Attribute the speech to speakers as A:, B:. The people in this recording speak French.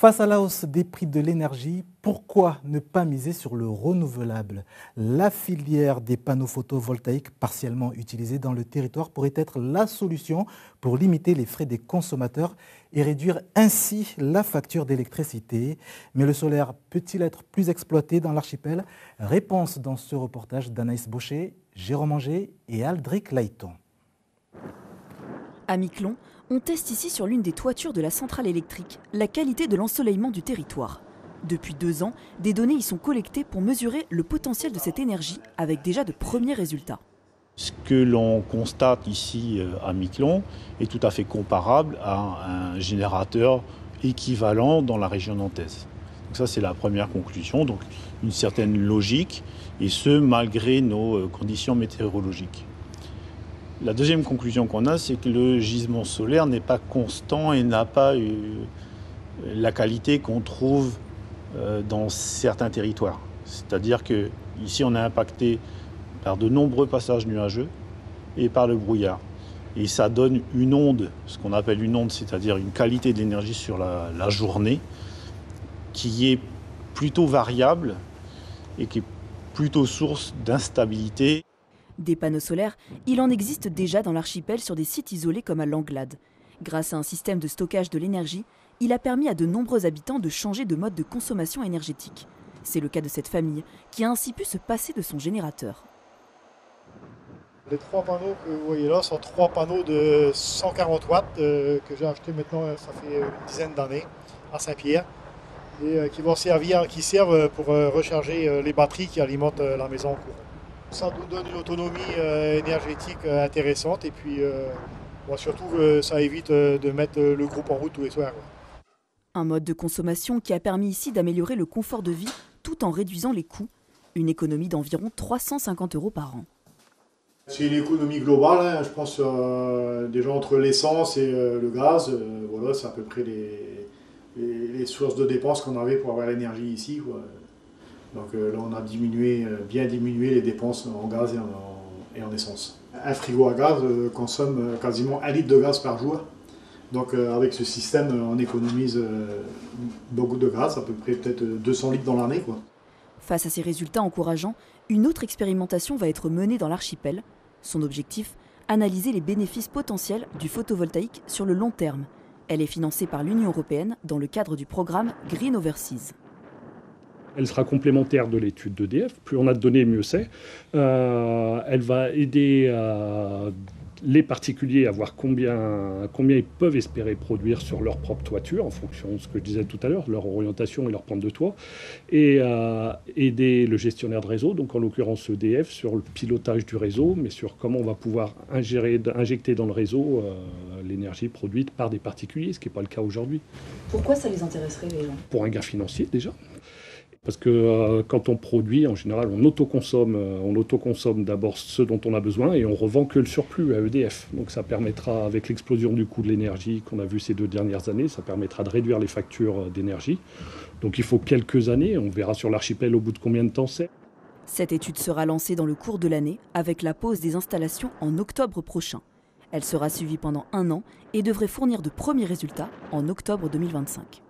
A: Face à la hausse des prix de l'énergie, pourquoi ne pas miser sur le renouvelable? La filière des panneaux photovoltaïques partiellement utilisés dans le territoire pourrait être la solution pour limiter les frais des consommateurs et réduire ainsi la facture d'électricité. Mais le solaire peut-il être plus exploité dans l'archipel? Réponse dans ce reportage d'Anaïs Baucher, Jérôme Anger et Aldric Layton.
B: À Miquelon, on teste ici sur l'une des toitures de la centrale électrique la qualité de l'ensoleillement du territoire. Depuis 2 ans, des données y sont collectées pour mesurer le potentiel de cette énergie avec déjà de premiers résultats.
C: Ce que l'on constate ici à Miquelon est tout à fait comparable à un générateur équivalent dans la région nantaise. Donc ça, c'est la première conclusion, donc une certaine logique, et ce malgré nos conditions météorologiques. La deuxième conclusion qu'on a, c'est que le gisement solaire n'est pas constant et n'a pas la qualité qu'on trouve dans certains territoires. C'est-à-dire qu'ici, on est impacté par de nombreux passages nuageux et par le brouillard. Et ça donne une onde, ce qu'on appelle une onde, c'est-à-dire une qualité de l'énergie sur la journée qui est plutôt variable et qui est plutôt source d'instabilité.
B: Des panneaux solaires, il en existe déjà dans l'archipel sur des sites isolés comme à Langlade. Grâce à un système de stockage de l'énergie, il a permis à de nombreux habitants de changer de mode de consommation énergétique. C'est le cas de cette famille qui a ainsi pu se passer de son générateur.
D: Les 3 panneaux que vous voyez là sont 3 panneaux de 140 watts que j'ai achetés maintenant, ça fait une dizaine d'années à Saint-Pierre et qui servent pour recharger les batteries qui alimentent la maison en courant. Ça nous donne une autonomie énergétique intéressante et puis surtout ça évite de mettre le groupe en route tous les soirs.
B: Un mode de consommation qui a permis ici d'améliorer le confort de vie tout en réduisant les coûts. Une économie d'environ 350 € par an.
D: C'est une économie globale, je pense déjà entre l'essence et le gaz, voilà, c'est à peu près les sources de dépenses qu'on avait pour avoir l'énergie ici, quoi. Donc là on a bien diminué les dépenses en gaz et en essence. Un frigo à gaz consomme quasiment 1 litre de gaz par jour. Donc avec ce système on économise beaucoup de gaz, à peu près peut-être 200 litres dans l'année, quoi.
B: Face à ces résultats encourageants, une autre expérimentation va être menée dans l'archipel. Son objectif, analyser les bénéfices potentiels du photovoltaïque sur le long terme. Elle est financée par l'Union européenne dans le cadre du programme Green Overseas.
E: Elle sera complémentaire de l'étude d'EDF. Plus on a de données, mieux c'est. Elle va aider les particuliers à voir combien ils peuvent espérer produire sur leur propre toiture, en fonction de ce que je disais tout à l'heure, leur orientation et leur pente de toit, et aider le gestionnaire de réseau, donc en l'occurrence EDF, sur le pilotage du réseau, mais sur comment on va pouvoir injecter dans le réseau l'énergie produite par des particuliers, ce qui n'est pas le cas aujourd'hui.
B: Pourquoi ça les intéresserait, les gens?
E: Pour un gain financier déjà. Parce que quand on produit, en général, on autoconsomme d'abord ce dont on a besoin et on revend que le surplus à EDF. Donc ça permettra, avec l'explosion du coût de l'énergie qu'on a vu ces 2 dernières années, ça permettra de réduire les factures d'énergie. Donc il faut quelques années, on verra sur l'archipel au bout de combien de temps c'est.
B: Cette étude sera lancée dans le cours de l'année avec la pause des installations en octobre prochain. Elle sera suivie pendant 1 an et devrait fournir de premiers résultats en octobre 2025.